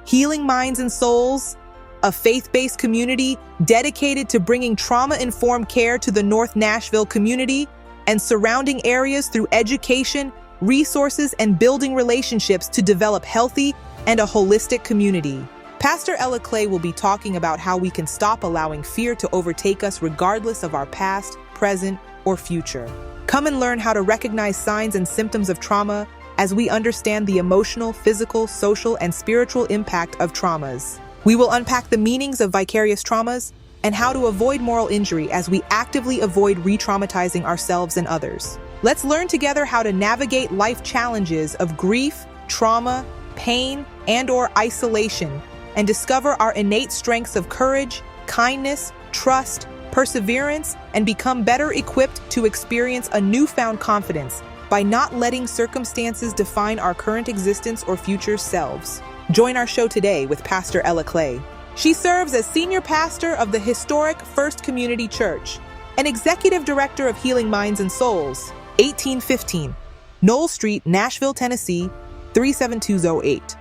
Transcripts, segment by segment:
Healing Minds and Souls, a faith-based community dedicated to bringing trauma-informed care to the North Nashville community and surrounding areas through education, resources, and building relationships to develop healthy and a holistic community. Pastor Ella Clay will be talking about how we can stop allowing fear to overtake us regardless of our past, present, or future. Come and learn how to recognize signs and symptoms of trauma as we understand the emotional, physical, social, and spiritual impact of traumas. We will unpack the meanings of vicarious traumas and how to avoid moral injury as we actively avoid re-traumatizing ourselves and others. Let's learn together how to navigate life challenges of grief, trauma, pain, and/or isolation, and discover our innate strengths of courage, kindness, trust, perseverance, and become better equipped to experience a newfound confidence by not letting circumstances define our current existence or future selves. Join our show today with Pastor Ella Clay. She serves as senior pastor of the historic First Community Church and executive director of Healing Minds and Souls, 1815, Knoll Street, Nashville, Tennessee, 37208.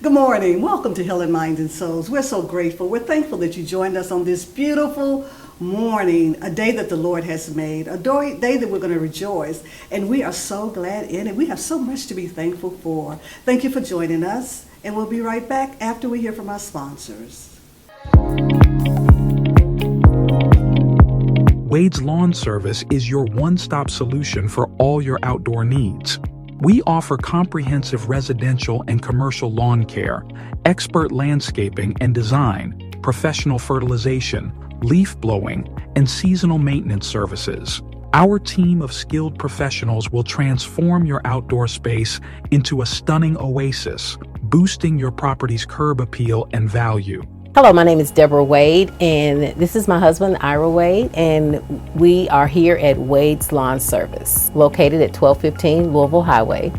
Good morning. Welcome to Healing Minds and Souls. We're so grateful. We're thankful that you joined us on this beautiful morning, a day that the Lord has made, a day that we're going to rejoice, and we are so glad in it. We have so much to be thankful for. Thank you for joining us, and we'll be right back after we hear from our sponsors. Wade's Lawn Service is your one-stop solution for all your outdoor needs. We offer comprehensive residential and commercial lawn care, expert landscaping and design, professional fertilization, leaf blowing, and seasonal maintenance services. Our team of skilled professionals will transform your outdoor space into a stunning oasis, boosting your property's curb appeal and value. Hello, my name is Deborah Wade, and this is my husband, Ira Wade, and we are here at Wade's Lawn Service, located at 1215 Louisville Highway.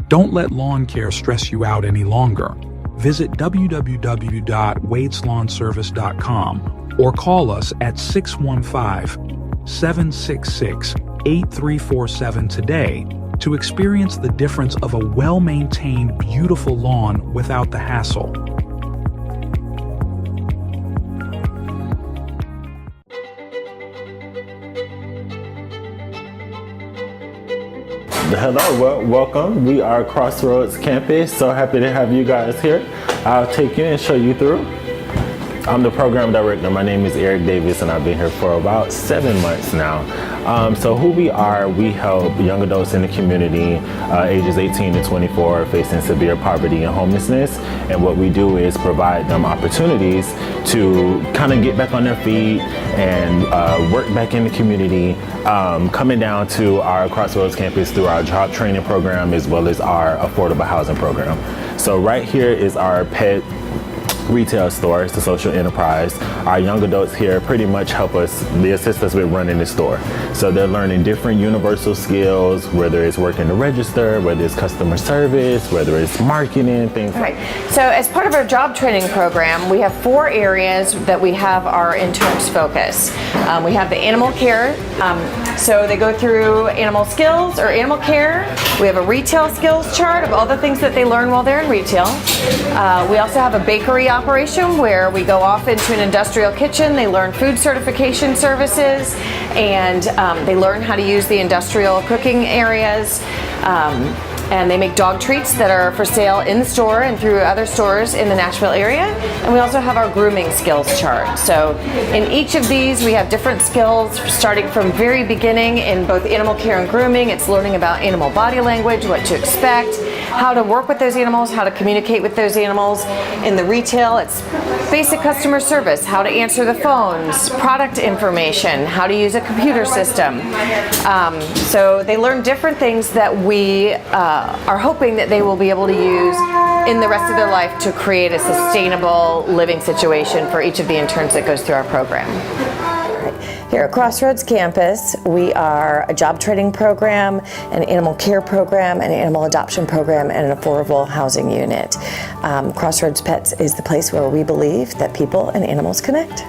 Don't let lawn care stress you out any longer. Visit www.wadeslawnservice.com or call us at 615-766-8347 today to experience the difference of a well-maintained, beautiful lawn without the hassle. Hello, welcome. We are Crossroads Campus. So happy to have you guys here. I'll take you and show you through. I'm the program director. My name is Eric Davis, and I've been here for about 7 months now. So who we are, we help young adults in the community, ages 18 to 24, facing severe poverty and homelessness. And what we do is provide them opportunities to kind of get back on their feet and work back in the community, coming down to our Crossroads campus through our job training program as well as our affordable housing program. So right here is our pet retail store. It's a social enterprise. Our young adults here pretty much they assist us with running the store. So they're learning different universal skills, whether it's working the register, whether it's customer service, whether it's marketing, things like that. So as part of our job training program, we have 4 areas that we have our interns focus. We have the animal care, so they go through animal skills or animal care. We have a retail skills chart of all the things that they learn while they're in retail. We also have a bakery operation where we go off into an industrial kitchen. They learn food certification services, and they learn how to use the industrial cooking areas. And they make dog treats that are for sale in the store and through other stores in the Nashville area. And we also have our grooming skills chart. So in each of these, we have different skills starting from very beginning in both animal care and grooming. It's learning about animal body language, what to expect, how to work with those animals, how to communicate with those animals. In the retail, it's basic customer service, how to answer the phones, product information, how to use a computer system. So they learn different things that we are hoping that they will be able to use in the rest of their life to create a sustainable living situation for each of the interns that goes through our program. Here at Crossroads Campus, we are a job training program, an animal care program, an animal adoption program, and an affordable housing unit. Crossroads Pets is the place where we believe that people and animals connect.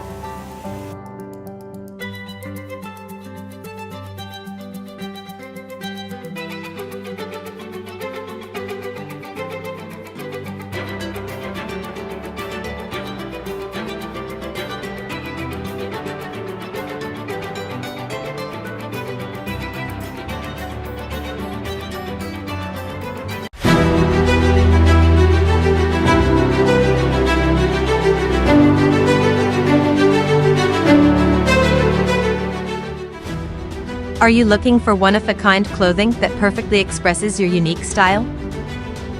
Are you looking for one-of-a-kind clothing that perfectly expresses your unique style?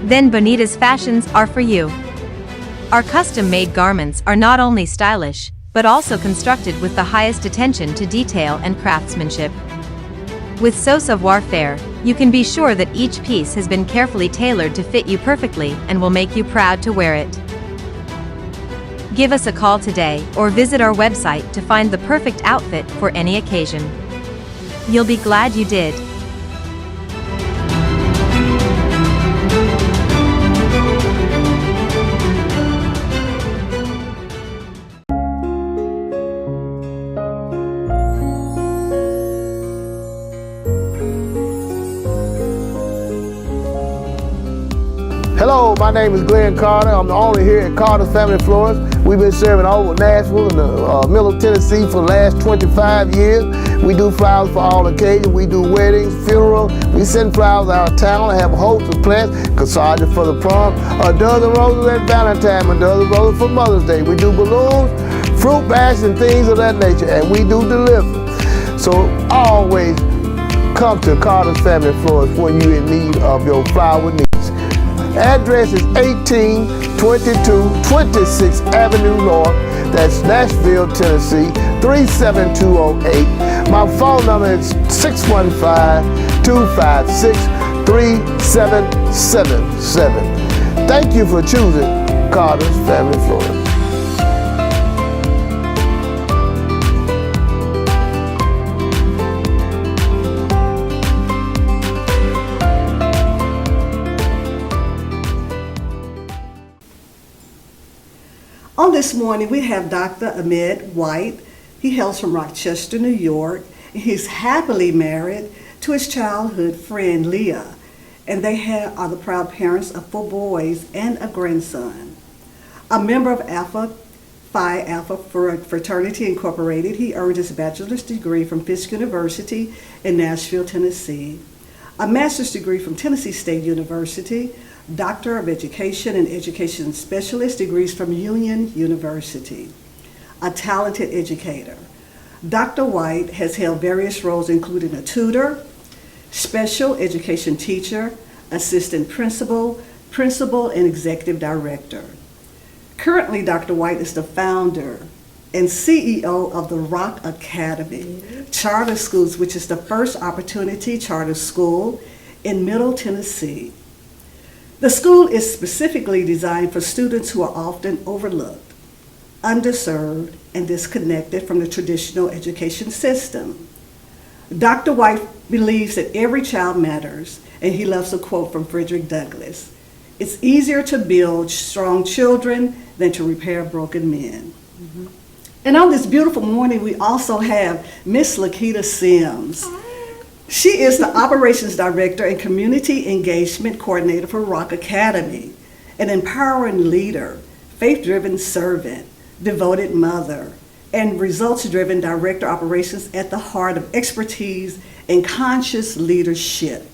Then Bonita's fashions are for you. Our custom-made garments are not only stylish, but also constructed with the highest attention to detail and craftsmanship. With So Savoir Faire, you can be sure that each piece has been carefully tailored to fit you perfectly and will make you proud to wear it. Give us a call today or visit our website to find the perfect outfit for any occasion. You'll be glad you did. Hello, my name is Glenn Carter. I'm the owner here at Carter's Family Florist. We've been serving all over Nashville and Middle Tennessee for the last 25 years. We do flowers for all occasions. We do weddings, funerals. We send flowers out of town and have a host of plants, corsage for the prom, a dozen roses at Valentine, a dozen roses for Mother's Day. We do balloons, fruit baskets, and things of that nature, and we do deliver. So always come to Carter's Family Florist when you're in need of your flower needs. Address is 1822 26th Avenue North. That's Nashville, Tennessee, 37208. My phone number is 615-256-3777. Thank you for choosing Carter's Family Florist. On this morning, we have Dr. Ahmed White. He hails from Rochester, New York. He's happily married to his childhood friend, Leah, and they are the proud parents of 4 boys and a grandson. A member of Alpha Phi Alpha Fraternity Incorporated, he earned his bachelor's degree from Fisk University in Nashville, Tennessee, a master's degree from Tennessee State University, Doctor of Education and Education Specialist degrees from Union University. A talented educator. Dr. White has held various roles including a tutor, special education teacher, assistant principal, principal, and executive director. Currently, Dr. White is the founder and CEO of the Rock Academy Charter Schools, which is the first opportunity charter school in Middle Tennessee. The school is specifically designed for students who are often overlooked, underserved, and disconnected from the traditional education system. Dr. White believes that every child matters, and he loves a quote from Frederick Douglass: "It's easier to build strong children than to repair broken men." Mm-hmm. And on this beautiful morning, we also have Miss Lakita Sims. She is the Operations Director and Community Engagement Coordinator for Rock Academy, an empowering leader, faith-driven servant, devoted mother, and results-driven Director Operations at the heart of expertise and conscious leadership.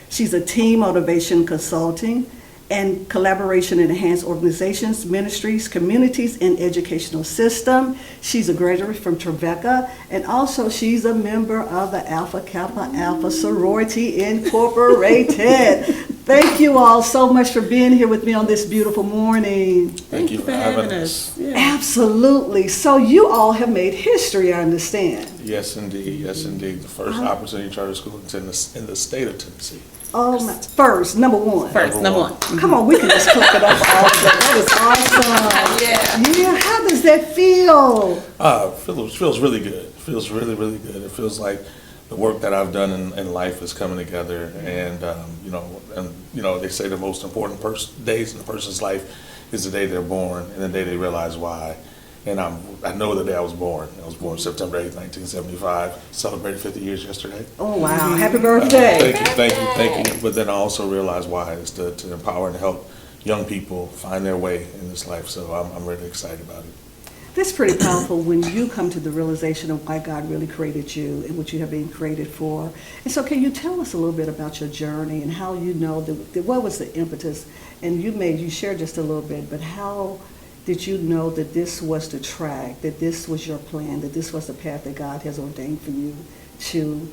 She's a team motivation consulting and collaboration enhanced organizations, ministries, communities, and educational system. She's a graduate from Trevecca, and also she's a member of the Alpha Kappa Alpha Sorority Incorporated. Thank you all so much for being here with me on this beautiful morning. Thank you for having us. Yeah. Absolutely. So you all have made history, I understand. Yes, indeed. Yes, indeed. The first opportunity charter school in the state of Tennessee. Oh, my. First, number one. Number one. Come on, we can just clap it up for all of that. That was awesome. Yeah. How does that feel? Feels really good. It feels really, really good. It feels like the work that I've done in life is coming together, and they say the most important days in a person's life is the day they're born and the day they realize why. And I know the day I was born. I was born September 8th, 1975. Celebrated 50 years yesterday. Oh, wow. Happy birthday. Thank you. But then I also realized why is to empower and help young people find their way in this life. So I'm really excited about it. That's pretty powerful when you come to the realization of why God really created you and what you have been created for. And so can you tell us a little bit about your journey and how you know what was the impetus? And you shared just a little bit, but how did you know that this was the track, that this was your plan, that this was the path that God has ordained for you to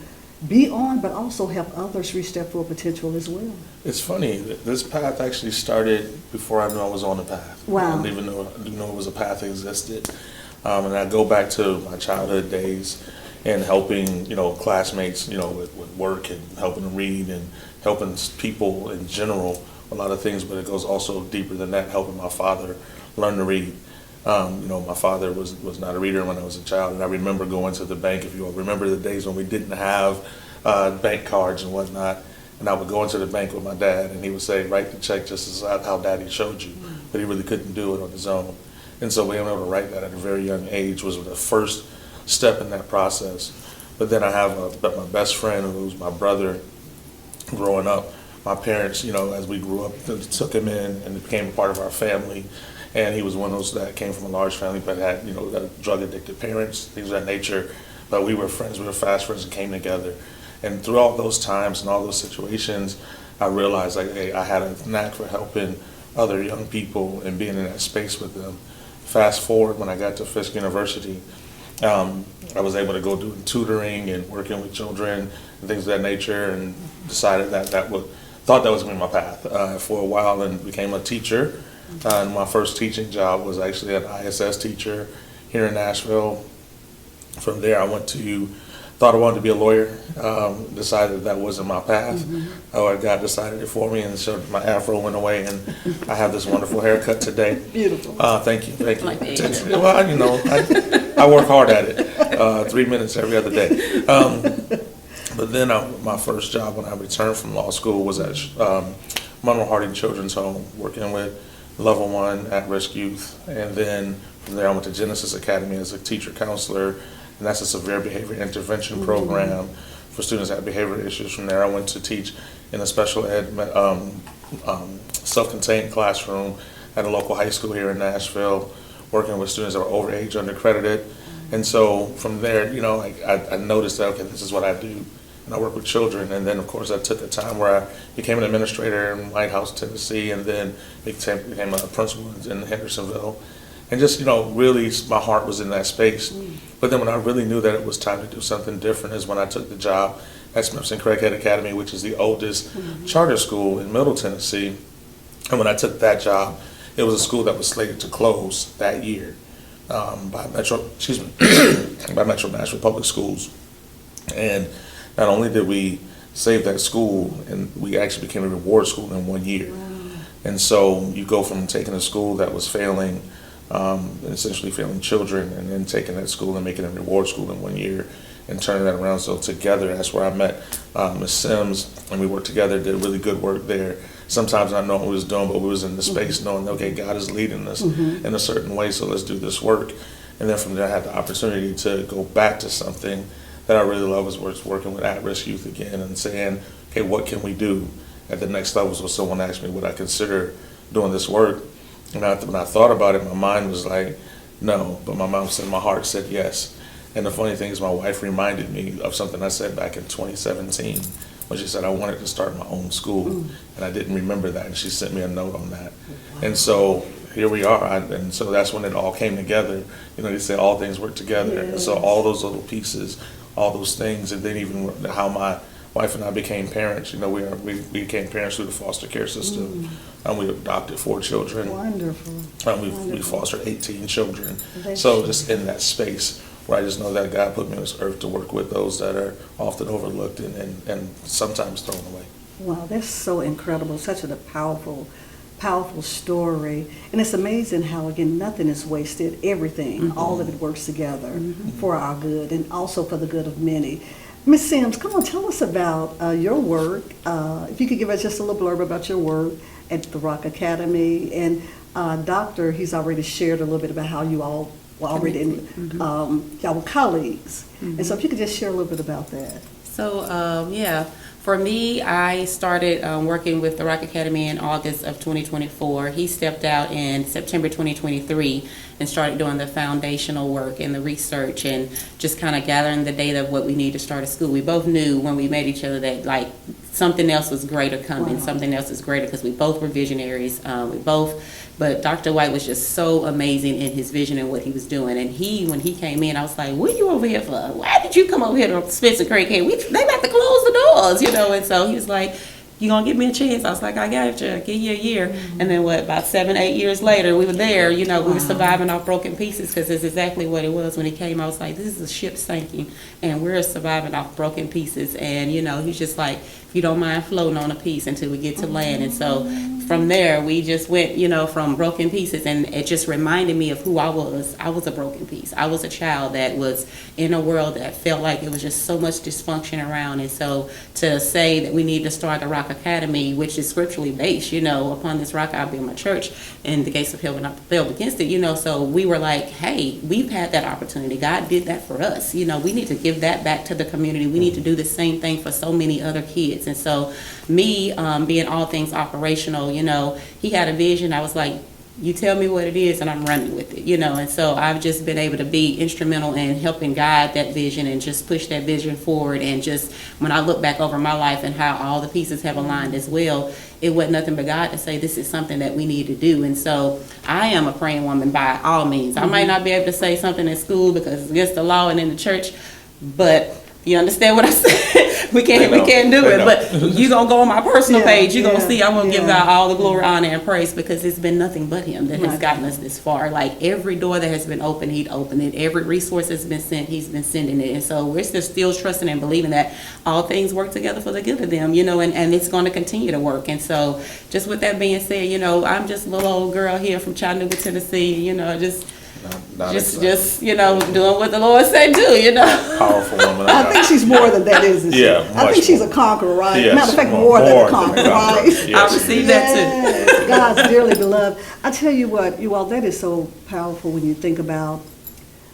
be on, but also help others reach their full potential as well. It's funny, this path actually started before I knew I was on the path. Wow. I didn't even know it was a path that existed. And I go back to my childhood days and helping, classmates, with work and helping them read and helping people in general, a lot of things, but it goes also deeper than that, helping my father learn to read. My father was not a reader when I was a child, and I remember going to the bank, if you all remember the days when we didn't have bank cards and whatnot, and I would go into the bank with my dad, and he would say, write the check just as how Daddy showed you, but he really couldn't do it on his own. And so being able to write that at a very young age was the first step in that process. But then I have my best friend, who's my brother growing up. My parents, as we grew up, took him in and became a part of our family. And he was one of those that came from a large family, but had, drug-addicted parents, things of that nature. But we were friends, we were fast friends and came together. And through all those times and all those situations, I realized, hey, I had a knack for helping other young people and being in that space with them. Fast forward, when I got to Fisk University, I was able to go do tutoring and working with children and things of that nature, and decided thought that was going to be my path for a while, and became a teacher. And my first teaching job was actually an ISS teacher here in Nashville. From there, I thought I wanted to be a lawyer, decided that wasn't my path. God decided it for me, and so my afro went away, and I have this wonderful haircut today. Beautiful. Thank you. Well, I work hard at it, 3 minutes every other day. But then my first job when I returned from law school was at Monroe Harding Children's Home, working with Level 1 at-risk youth. And then from there I went to Genesis Academy as a teacher counselor, and that's a severe behavior intervention program for students that have behavioral issues. From there I went to teach in a special ed self-contained classroom at a local high school here in Nashville, working with students that were overage, undercredited. And so from there, I noticed that, okay, this is what I do. And I work with children, and then of course I took a time where I became an administrator in Lighthouse, Tennessee, and then became a principal in Hendersonville. And just, really my heart was in that space. But then when I really knew that it was time to do something different is when I took the job at Smithson Craighead Academy, which is the oldest charter school in Middle Tennessee. And when I took that job, it was a school that was slated to close that year by Metro Nashville Public Schools. And not only did we save that school, and we actually became a reward school in 1 year. And so you go from taking a school that was failing, essentially failing children, and then taking that school and making it a reward school in 1 year and turning that around. So together, that's where I met Ms. Sims, and we worked together, did really good work there. Sometimes not knowing what we was doing, but we was in the space knowing, okay, God is leading us in a certain way, so let's do this work. And then from there, I had the opportunity to go back to something that I really love, was working with at-risk youth again and saying, okay, what can we do at the next level? So someone asked me, would I consider doing this work? And when I thought about it, my mind was like, no, but my mouth said, my heart said yes. And the funny thing is, my wife reminded me of something I said back in 2017, when she said I wanted to start my own school, and I didn't remember that, and she sent me a note on that. And so here we are, and so that's when it all came together. They say all things work together, and so all those little pieces, all those things, and then even how my wife and I became parents. We became parents through the foster care system, and we adopted 4 children. Wonderful. And we fostered 18 children. So just in that space where I just know that God put me on this earth to work with those that are often overlooked and sometimes thrown away. Wow, that's so incredible. Such a powerful story. And it's amazing how, again, nothing is wasted. Everything, all of it works together for our good and also for the good of many. Ms. Sims, come on, tell us about your work. If you could give us just a little blurb about your work at the Rock Academy. And Doctor, he's already shared a little bit about how you all were already y'all were colleagues. And so if you could just share a little bit about that. So, For me, I started working with the Rock Academy in August of 2024. He stepped out in September 2023 and started doing the foundational work and the research and just kind of gathering the data of what we need to start a school. We both knew when we met each other that like something else was greater coming, something else is greater, because we both were visionaries. But Dr. White was just so amazing in his vision and what he was doing. And when he came in, I was like, what are you over here for? Why did you come over here to Spencer Craig? They about to close the doors, And so he was like, you gonna give me a chance? I was like, I got you. Give you a year. And then about 7-8 years later, we were there. We were surviving off broken pieces, because it's exactly what it was when he came. I was like, this is a ship sinking, and we're surviving off broken pieces. And he's just like, if you don't mind floating on a piece until we get to land. And so from there, we just went, from broken pieces, and it just reminded me of who I was. I was a broken piece. I was a child that was in a world that felt like it was just so much dysfunction around. And so to say that we need to start the Rock Academy, which is scripturally based, upon this rock I'll build my church, and the gates of hell will not prevail against it, so we were like, hey, we've had that opportunity. God did that for us. We need to give that back to the community. We need to do the same thing for so many other kids. And so me, being all things operational, he had a vision. I was like, you tell me what it is and I'm running with it, and so I've just been able to be instrumental in helping guide that vision and just push that vision forward. And just when I look back over my life and how all the pieces have aligned as well, it wasn't nothing but God to say this is something that we need to do. And so I am a praying woman by all means. I might not be able to say something in school because it's against the law and in the church, but you understand what I said? we can't do it. But you're going to go on my personal page. You're going to see I'm going to give God all the glory, honor, and praise, because it's been nothing but him that has gotten us this far. Like every door that has been opened, he'd opened it. Every resource that's been sent, he's been sending it. And so we're still trusting and believing that all things work together for the good of them, and it's going to continue to work. And so just with that being said, I'm just a little old girl here from Chattanooga, Tennessee, just doing what the Lord said do, Powerful woman. I think she's more than that, isn't she? Yeah, I think she's a conqueror, right? Yes, Matter of fact, more than a conqueror, right? Yes, I received that too. God's dearly beloved. I tell you what, you all, that is so powerful when you think about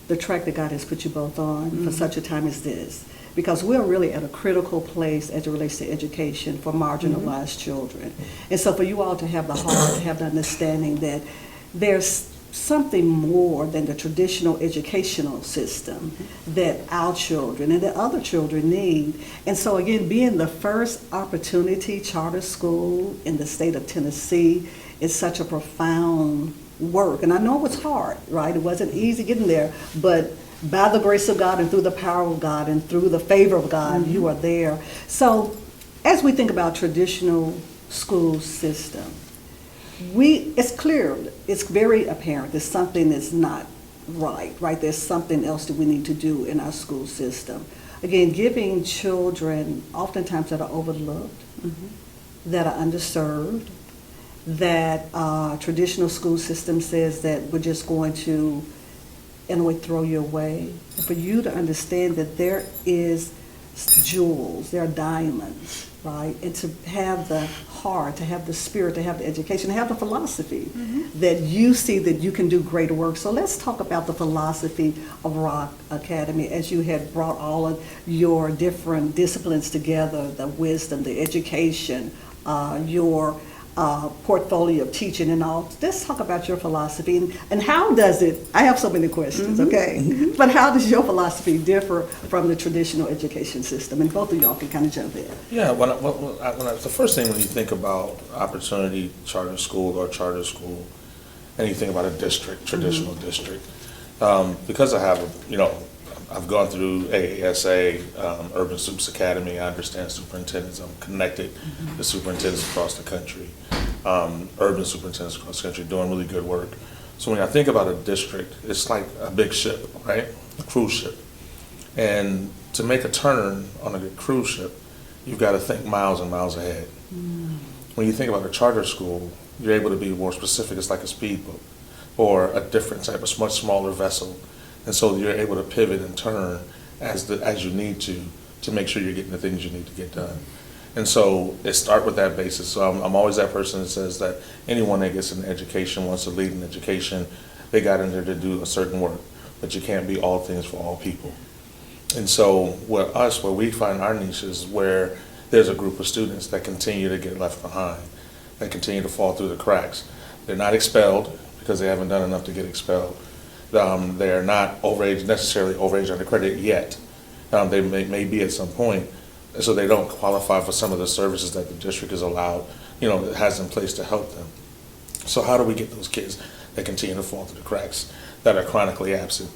the track that God has put you both on for such a time as this. Because we're really at a critical place as it relates to education for marginalized children. And so for you all to have the heart, to have the understanding that there's something more than the traditional educational system that our children and that other children need. And so again, being the first opportunity charter school in the state of Tennessee is such a profound work. And I know it was hard, right? It wasn't easy getting there, but by the grace of God and through the power of God and through the favor of God, you are there. So as we think about traditional school system, it's clear, it's very apparent that something is not right? There's something else that we need to do in our school system. Again, giving children oftentimes that are overlooked, that are underserved, that traditional school system says that we're just going to, in a way, throw you away. And for you to understand that there is jewels, there are diamonds, right? And to have the heart, to have the spirit, to have the education, to have the philosophy that you see that you can do great work. So let's talk about the philosophy of Rock Academy as you had brought all of your different disciplines together, the wisdom, the education, your portfolio of teaching and all. Let's talk about your philosophy and how does it, I have so many questions, okay? But how does your philosophy differ from the traditional education system? And both of y'all can kind of jump in. Yeah, the first thing when you think about opportunity charter school or charter school, and you think about a district, traditional district, because I have, I've gone through AASA, Urban Supes Academy. I understand superintendents. I'm connected to superintendents across the country, urban superintendents across the country doing really good work. So when I think about a district, it's like a big ship, right? A cruise ship. And to make a turn on a cruise ship, you've got to think miles and miles ahead. When you think about a charter school, you're able to be more specific. It's like a speedboat or a different type of much smaller vessel. And so you're able to pivot and turn as you need to make sure you're getting the things you need to get done. And so it starts with that basis. So I'm always that person that says that anyone that gets an education, wants to lead an education, they got in there to do a certain work. But you can't be all things for all people. And so where we find our niche is where there's a group of students that continue to get left behind, that continue to fall through the cracks. They're not expelled because they haven't done enough to get expelled. They're not necessarily overage undercredited yet. They may be at some point, so they don't qualify for some of the services that the district is allowed, has in place to help them. So how do we get those kids that continue to fall through the cracks, that are chronically absent?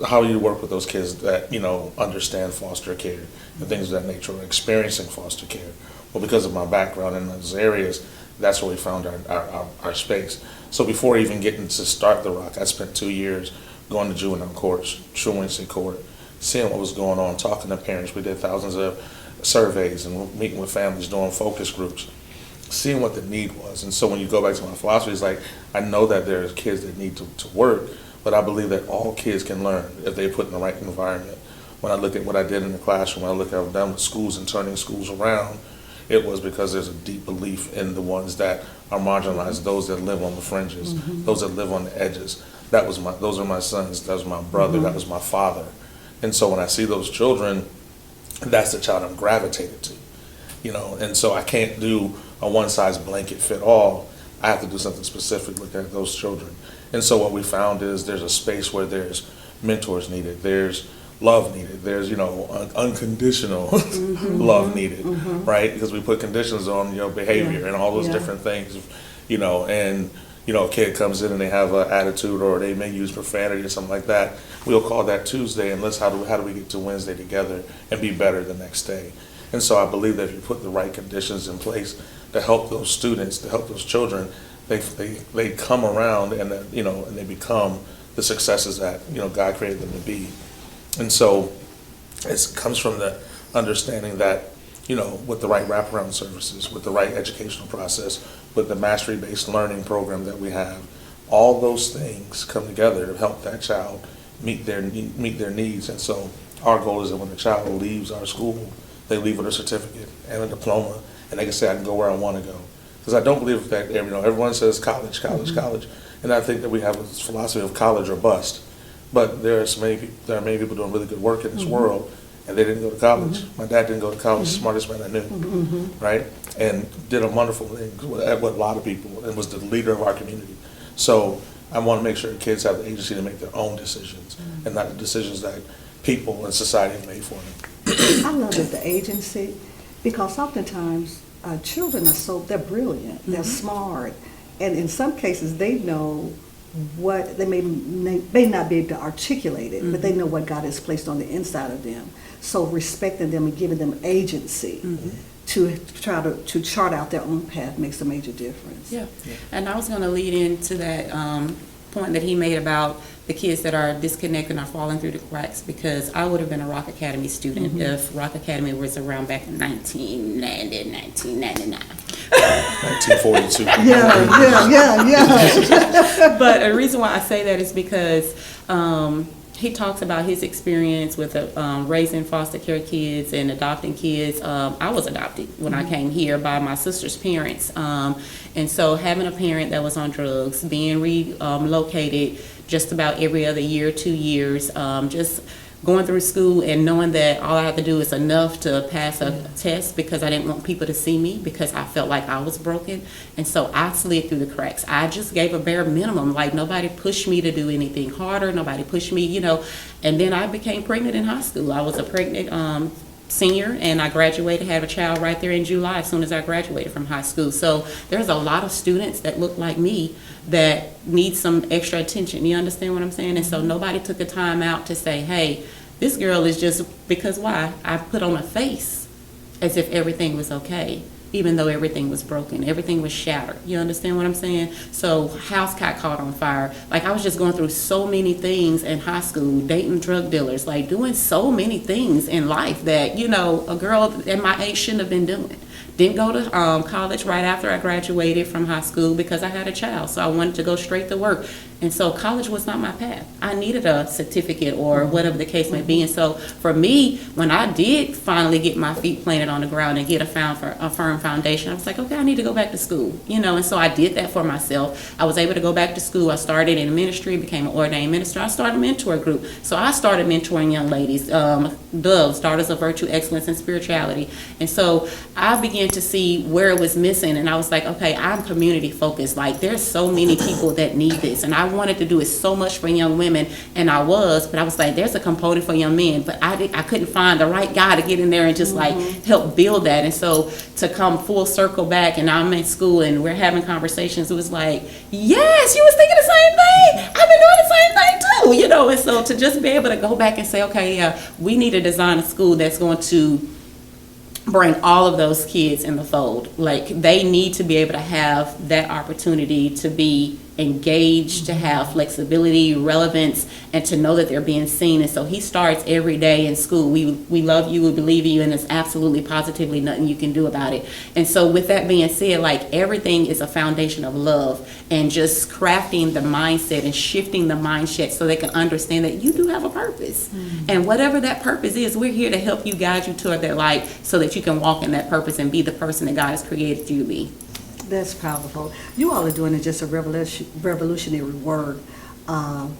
How do you work with those kids that, understand foster care and things of that nature, or experiencing foster care? Well, because of my background in those areas, that's where we found our space. So before even getting to start the Rock, I spent 2 years going to juvenile courts, truancy court, seeing what was going on, talking to parents. We did thousands of surveys and meeting with families, doing focus groups, seeing what the need was. And so when you go back to my philosophy, it's like, I know that there's kids that need to work, but I believe that all kids can learn if they put in the right environment. When I look at what I did in the classroom, when I look at what I've done with schools and turning schools around, it was because there's a deep belief in the ones that are marginalized, those that live on the fringes, those that live on the edges. Those are my sons, that was my brother, that was my father. And so when I see those children, that's the child I'm gravitated to, and so I can't do a one-size blanket fit all. I have to do something specific, look at those children. And so what we found is there's a space where there's mentors needed, there's love needed, there's, unconditional love needed, right? Because we put conditions on your behavior and all those different things, and, a kid comes in and they have an attitude, or they may use profanity or something like that. We'll call that Tuesday, and how do we get to Wednesday together and be better the next day? And so I believe that if you put the right conditions in place to help those students, to help those children, they come around and and they become the successes that God created them to be. And so it comes from the understanding that with the right wraparound services, with the right educational process, with the mastery-based learning program that we have, all those things come together to help that child meet their needs. And so our goal is that when the child leaves our school, they leave with a certificate and a diploma, and they can say, I can go where I want to go. Because I don't believe that everyone says college, college, and I think that we have this philosophy of college or bust. But there are many people doing really good work in this world, and they didn't go to college. My dad didn't go to college, smartest man I knew, right? And did a wonderful thing with a lot of people, and was the leader of our community. So I want to make sure kids have the agency to make their own decisions, and not the decisions that people and society have made for them. I love it, the agency, because oftentimes children they're brilliant, they're smart, and in some cases they know what they may not be able to articulate it, but they know what God has placed on the inside of them. So respecting them and giving them agency to try to chart out their own path makes a major difference. Yeah, and I was going to lead into that point that he made about the kids that are disconnected and are falling through the cracks, because I would have been a Rock Academy student if Rock Academy was around back in 1999. 1942. Yeah. But the reason why I say that is because he talks about his experience with raising foster care kids and adopting kids. I was adopted when I came here by my sister's parents. And so having a parent that was on drugs, being relocated just about every other year, 2 years, just going through school and knowing that all I have to do is enough to pass a test, because I didn't want people to see me, because I felt like I was broken. And so I slid through the cracks. I just gave a bare minimum. Like, nobody pushed me to do anything harder. Nobody pushed me, And then I became pregnant in high school. I was a pregnant senior, and I graduated, had a child right there in July as soon as I graduated from high school. So there's a lot of students that look like me that need some extra attention. You understand what I'm saying? And so nobody took the time out to say, hey, this girl is just, because why? I put on a face as if everything was okay, even though everything was broken, everything was shattered. You understand what I'm saying? So house got caught on fire. Like, I was just going through so many things in high school, dating drug dealers, like doing so many things in life that, a girl at my age shouldn't have been doing. Didn't go to college right after I graduated from high school because I had a child. So I wanted to go straight to work. And so college was not my path. I needed a certificate or whatever the case may be. And so for me, when I did finally get my feet planted on the ground and get a firm foundation, I was like, okay, I need to go back to school, and so I did that for myself. I was able to go back to school. I started in ministry, became an ordained minister. I started a mentor group. So I started mentoring young ladies, Doves, Daughters of Virtue, Excellence, and Spirituality. And so I began to see where it was missing, and I was like, okay, I'm community focused. Like, there's so many people that need this, and I wanted to do it so much for young women, and I was, but I was like, there's a component for young men, but I couldn't find the right guy to get in there and just like help build that. And so to come full circle back, and I'm in school and we're having conversations, it was like, yes, you was thinking the same thing. I've been doing the same thing too, and so to just be able to go back and say, okay, yeah, we need to design a school that's going to bring all of those kids in the fold. Like, they need to be able to have that opportunity to be engaged, to have flexibility, relevance, and to know that they're being seen. And so he starts every day in school. We love you, we believe in you, and there's absolutely positively nothing you can do about it. And so with that being said, like, everything is a foundation of love and just crafting the mindset and shifting the mindset so they can understand that you do have a purpose. And whatever that purpose is, we're here to help you, guide you toward that light so that you can walk in that purpose and be the person that God has created you to be. That's powerful. You all are doing just a revolutionary work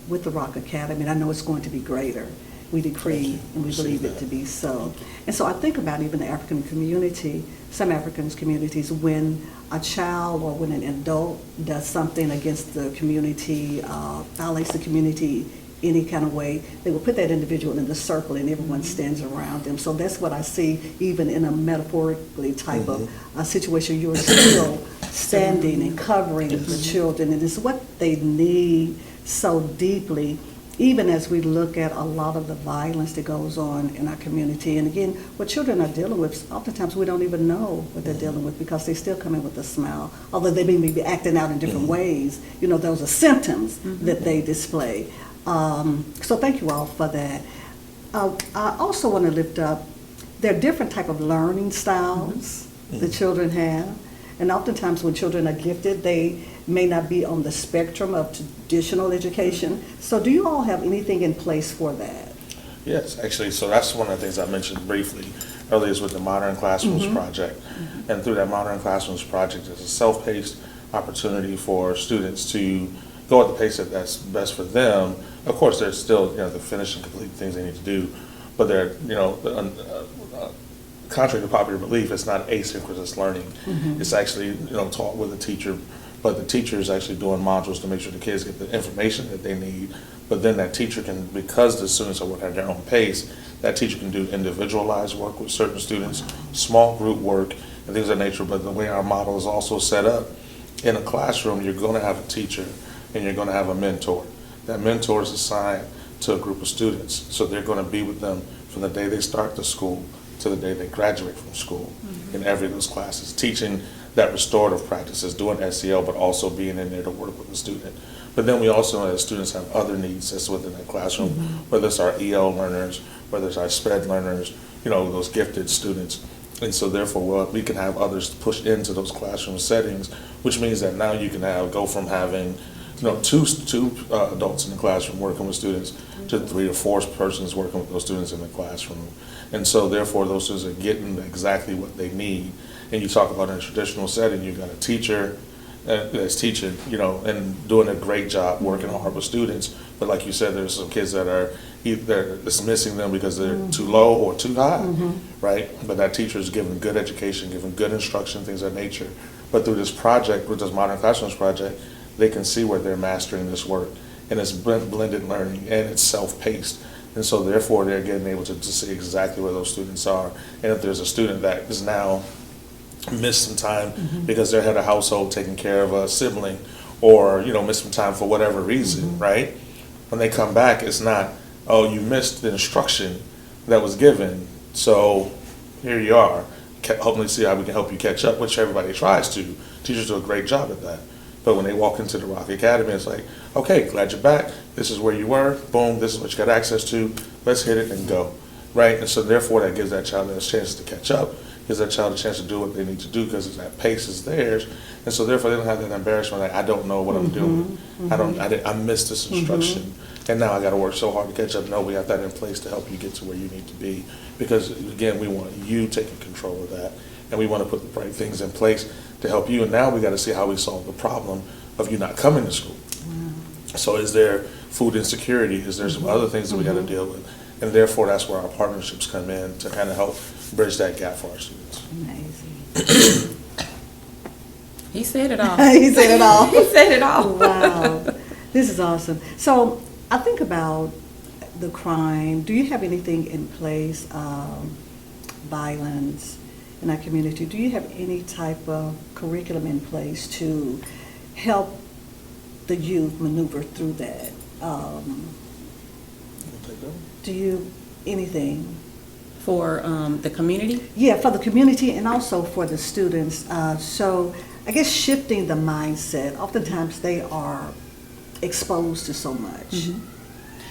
with the Rock Academy, and I know it's going to be greater. We decree and we believe it to be so. And so I think about even the African community, some African communities, when a child or when an adult does something against the community, violates the community any kind of way, they will put that individual in the circle and everyone stands around them. So that's what I see even in a metaphorically type of situation. You're still standing and covering the children, and it's what they need so deeply, even as we look at a lot of the violence that goes on in our community. And again, what children are dealing with, oftentimes we don't even know what they're dealing with because they still come in with a smile, although they may be acting out in different ways. Those are symptoms that they display. So thank you all for that. I also want to lift up, there are different type of learning styles that children have. And oftentimes when children are gifted, they may not be on the spectrum of traditional education. So do you all have anything in place for that? Yes, actually, so that's one of the things I mentioned briefly earlier is with the Modern Classrooms Project. And through that Modern Classrooms Project, it's a self-paced opportunity for students to go at the pace that's best for them. Of course, there's still, the finish and complete things they need to do, but they're, contrary to popular belief, it's not asynchronous learning. It's actually, taught with a teacher, but the teacher is actually doing modules to make sure the kids get the information that they need. But then that teacher can, because the students are working at their own pace, that teacher can do individualized work with certain students, small group work, and things of that nature. But the way our model is also set up, in a classroom, you're going to have a teacher and you're going to have a mentor. That mentor is assigned to a group of students, so they're going to be with them from the day they start the school to the day they graduate from school in every of those classes, teaching that restorative practices, doing SEL, but also being in there to work with the student. But then we also, as students, have other needs that's within that classroom, whether it's our EL learners, whether it's our SPED learners, those gifted students. And so therefore, we can have others push into those classroom settings, which means that now you can go from having two adults in the classroom working with students to 3 or 4 persons working with those students in the classroom. And so therefore, those students are getting exactly what they need. And you talk about in a traditional setting, you've got a teacher that's teaching, and doing a great job working hard with students. But like you said, there's some kids that are either dismissing them because they're too low or too high, right? But that teacher is giving good education, giving good instruction, things of that nature. But through this project, with this Modern Classrooms Project, they can see where they're mastering this work. And it's blended learning, and it's self-paced. And so therefore, they're getting able to see exactly where those students are. And if there's a student that is now missed some time because they had a household taking care of a sibling, or missed some time for whatever reason, right? When they come back, it's not, oh, you missed the instruction that was given, so here you are. Hopefully see how we can help you catch up, which everybody tries to. Teachers do a great job at that. But when they walk into the Rock Academy, it's like, okay, glad you're back. This is where you were. Boom, this is what you got access to. Let's hit it and go, right? And so therefore, that gives that child a chance to catch up. gives that child a chance to do what they need to do because that pace is theirs, and so therefore they don't have that embarrassment like I don't know what I'm doing. I missed this instruction, and now I got to work so hard to catch up. No, we have that in place to help you get to where you need to be, because again, we want you taking control of that, and we want to put the right things in place to help you. And now we got to see how we solve the problem of you not coming to school. So is there food insecurity? Is there some other things that we got to deal with? And therefore, that's where our partnerships come in to kind of help bridge that gap for our students. Amazing. He said it all. He said it all. He said it all. Wow. This is awesome. So I think about the crime. Do you have anything in place, violence in our community? Do you have any type of curriculum in place to help the youth maneuver through that? Do you, anything? For the community? Yeah, for the community and also for the students. So I guess shifting the mindset. Oftentimes they are exposed to so much.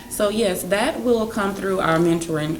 So yes, that will come through our mentoring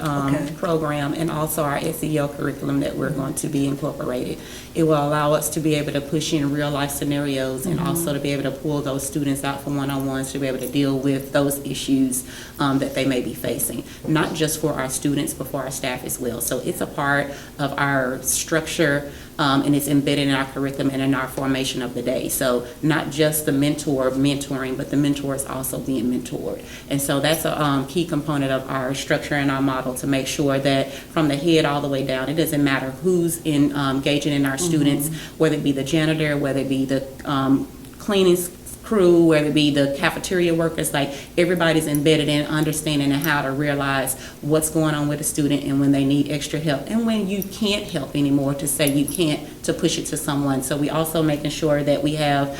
program and also our SEL curriculum that we're going to be incorporated. It will allow us to be able to push in real life scenarios and also to be able to pull those students out for one-on-ones to be able to deal with those issues that they may be facing, not just for our students but for our staff as well. So it's a part of our structure and it's embedded in our curriculum and in our formation of the day. So not just the mentor mentoring, but the mentor is also being mentored. And so that's a key component of our structure and our model to make sure that from the head all the way down, it doesn't matter who's engaging in our students, whether it be the janitor, whether it be the cleaning crew, whether it be the cafeteria workers, like everybody's embedded in understanding and how to realize what's going on with a student and when they need extra help and when you can't help anymore to say you can't, to push it to someone. So we also making sure that we have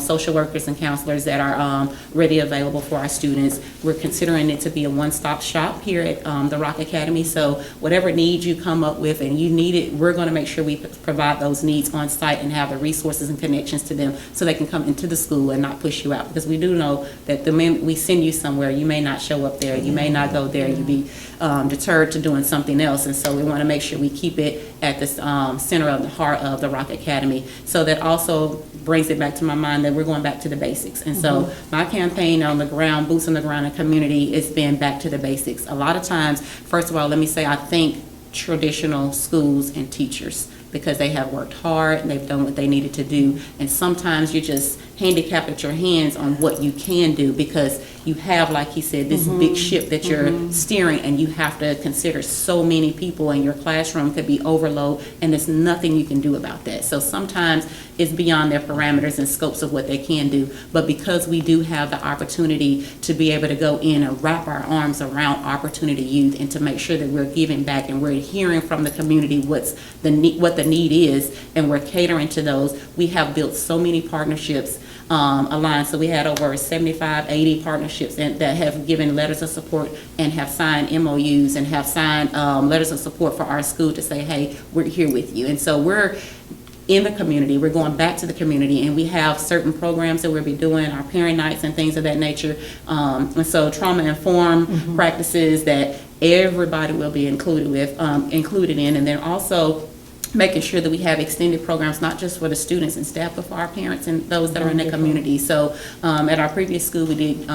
social workers and counselors that are ready available for our students. We're considering it to be a one-stop shop here at the Rock Academy. So whatever needs you come up with and you need it, we're going to make sure we provide those needs on site and have the resources and connections to them so they can come into the school and not push you out, because we do know that the minute we send you somewhere, you may not show up there, you may not go there, you be deterred to doing something else. And so we want to make sure we keep it at the center of the heart of the Rock Academy. So that also brings it back to my mind that we're going back to the basics. And so my campaign on the ground, boots on the ground in community, is been back to the basics. A lot of times, first of all, let me say I thank traditional schools and teachers, because they have worked hard and they've done what they needed to do. And sometimes you're just handicapped at your hands on what you can do, because you have, like he said, this big ship that you're steering, and you have to consider so many people, and your classroom could be overload, and there's nothing you can do about that. So sometimes it's beyond their parameters and scopes of what they can do. But because we do have the opportunity to be able to go in and wrap our arms around Opportunity Youth and to make sure that we're giving back and we're hearing from the community what the need is, and we're catering to those, we have built so many partnerships aligned. So we had over 75, 80 partnerships that have given letters of support and have signed MOUs and have signed letters of support for our school to say, hey, we're here with you. And so we're in the community, we're going back to the community, and we have certain programs that we'll be doing, our parent nights and things of that nature. And so trauma-informed practices that everybody will be included in, and then also making sure that we have extended programs, not just for the students and staff, but for our parents and those that are in the community. So at our previous school, we did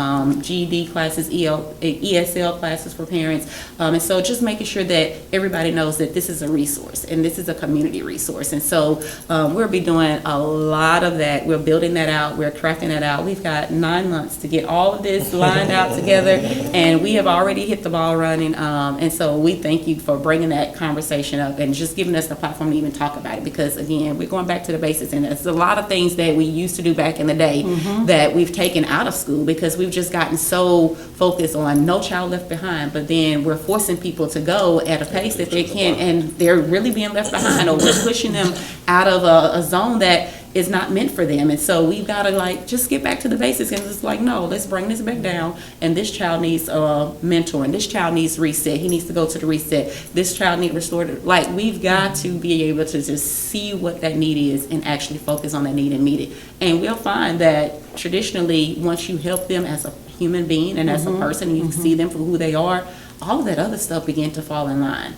GED classes, ESL classes for parents. And so just making sure that everybody knows that this is a resource and this is a community resource. And so we'll be doing a lot of that. We're building that out. We're crafting that out. We've got 9 months to get all of this lined out together, and we have already hit the ball running. And so we thank you for bringing that conversation up and just giving us the platform to even talk about it, because again, we're going back to the basics, and there's a lot of things that we used to do back in the day that we've taken out of school because we've just gotten so focused on No Child Left Behind, but then we're forcing people to go at a pace that they can't, and they're really being left behind, or we're pushing them out of a zone that is not meant for them. And so we've got to just get back to the basics, and it's no, let's bring this back down, and this child needs a mentor, and this child needs reset, he needs to go to the reset, this child needs restored. We've got to be able to just see what that need is and actually focus on that need and meet it. And we'll find that traditionally, once you help them as a human being and as a person, you see them for who they are, all of that other stuff begin to fall in line.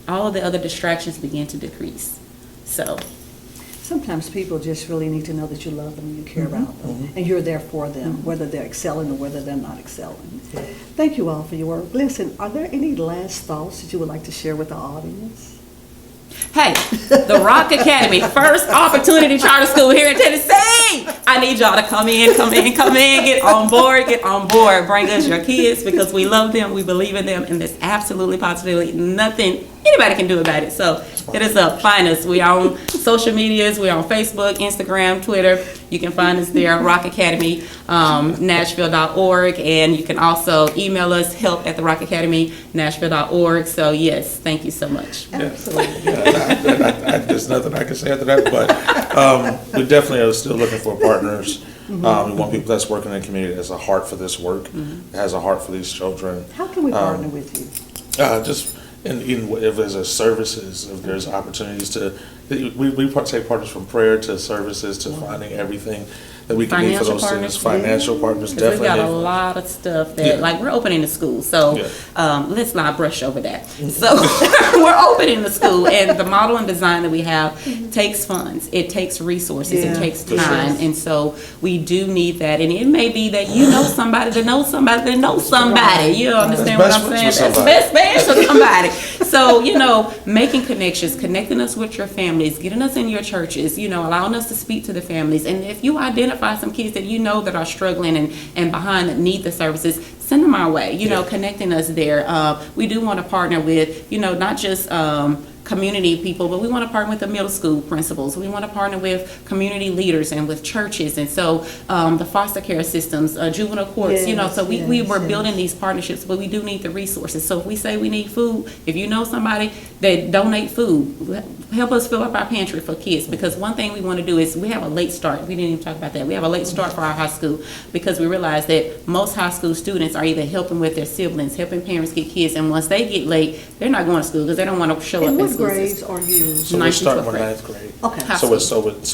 all of the other distractions begin to decrease. So Sometimes people just really need to know that you love them and you care about them, and you're there for them, whether they're excelling or whether they're not excelling. Thank you all for your work. Listen, are there any last thoughts that you would like to share with the audience? hey, the Rock Academy, first opportunity charter school here in Tennessee. I need y'all to come in, get on board. Bring us your kids because we love them, we believe in them, and there's absolutely, positively nothing anybody can do about it. So hit us up, find us. We are on social medias, we're on Facebook, Instagram, Twitter. You can find us there, Rock Academy, Nashville.org, and you can also email us, help@therockacademynashville.org. So yes, thank you so much. Absolutely. There's nothing I can say after that, but we definitely are still looking for partners. We want people that's working in the community, that has a heart for this work, has a heart for these children. How can we partner with you? Just if there's services, if there's opportunities to, we take partners from prayer to services to finding everything that we can need for those students. Financial partners, definitely. We've got a lot of stuff that, like, we're opening the school, so let's not brush over that. So we're opening the school, and the model and design that we have takes funds, it takes resources, it takes time, and so we do need that. And it may be that you know somebody that knows somebody that knows somebody. You understand what I'm saying? That's best man for somebody. So, making connections, connecting us with your families, getting us in your churches, allowing us to speak to the families. And if you identify some kids that that are struggling and behind that need the services, send them our way, connecting us there. We do want to partner with, not just community people, but we want to partner with the middle school principals. We want to partner with community leaders and with churches, and so the foster care systems, juvenile courts, so we were building these partnerships, but we do need the resources. So if we say we need food, if you know somebody that donate food, help us fill up our pantry for kids, because one thing we want to do is we have a late start. We didn't even talk about that. We have a late start for our high school because we realize that most high school students are either helping with their siblings, helping parents get kids, and once they get late, they're not going to school because they don't want to show up in school. What grades are you? So we're starting with 9th grade. Okay. So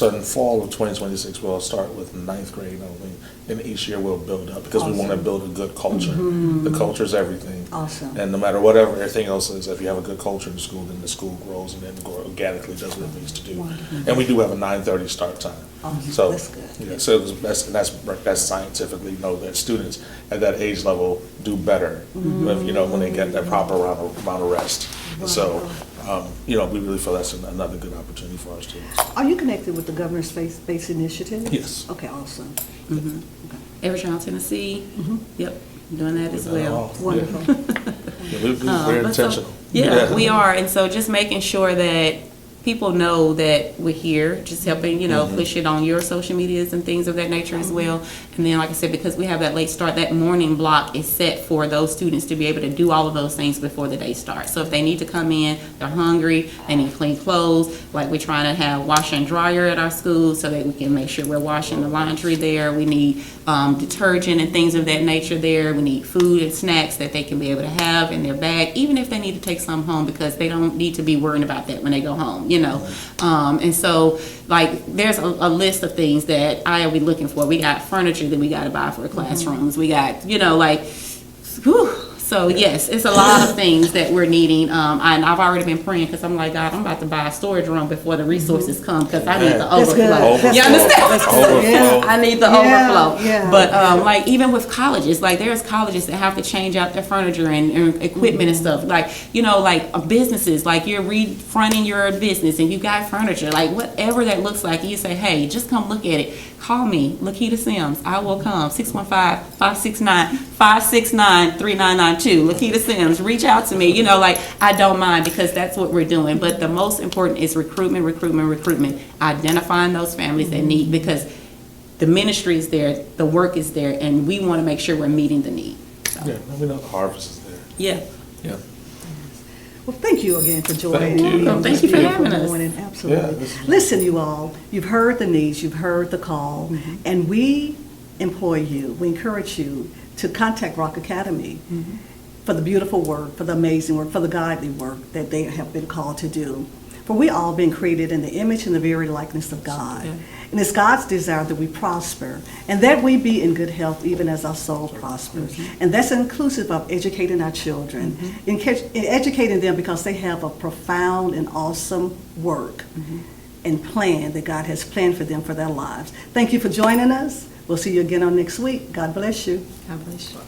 in fall of 2026, we'll start with 9th grade only. And each year we'll build up because we want to build a good culture. The culture is everything. Awesome. And no matter whatever everything else is, if you have a good culture in the school, then the school grows and then organically does what it needs to do. Wonderful. And we do have a 9:30 start time. Awesome. So That's good. yeah, so that's scientifically know that students at that age level do better when they get that proper amount of rest. So we really feel that's another good opportunity for our students. Are you connected with the Governor's Faith-Based Initiative? Yes. Okay, awesome. Evertown, Tennessee. Yep, doing that as well. Wonderful. We're very intentional. We are, and so just making sure that people know that we're here, just helping, push it on your social medias and things of that nature as well. And then, like I said, because we have that late start, that morning block is set for those students to be able to do all of those things before the day starts. So if they need to come in, they're hungry, they need clean clothes, like we're trying to have washer and dryer at our school so that we can make sure we're washing the laundry there. We need detergent and things of that nature there. We need food and snacks that they can be able to have in their bag, even if they need to take some home, because they don't need to be worrying about that when they go home, and so, like, there's a list of things that I'll be looking for. We got furniture that we got to buy for classrooms. We got, so yes, it's a lot of things that we're needing. And I've already been praying because I'm like, God, I'm about to buy a storage room before the resources come because I need the overflow. You understand? I need the overflow. Yeah. But like even with colleges, like there's colleges that have to change out their furniture and equipment and stuff. Like, like businesses, like you're refronting your business and you got furniture, like whatever that looks like, you say, hey, just come look at it. Call me, Lakita Sims. I will come. 615-569-3992. Lakita Sims. Reach out to me. I don't mind because that's what we're doing. But the most important is recruitment. Identifying those families that need, because the ministry is there, the work is there, and we want to make sure we're meeting the need. So. Yeah, we know the harvest is there. Yeah. Yeah. Well, thank you again for joining me. Thank you for having us. Absolutely. Listen, you all, you've heard the needs, you've heard the call, and we employ you, we encourage you to contact Rock Academy for the beautiful work, for the amazing work, for the godly work that they have been called to do. For we all been created in the image and the very likeness of God. And it's God's desire that we prosper and that we be in good health even as our soul prospers. And that's inclusive of educating our children, in educating them because they have a profound and awesome work and plan that God has planned for them for their lives. Thank you for joining us. We'll see you again on next week. God bless you. God bless you.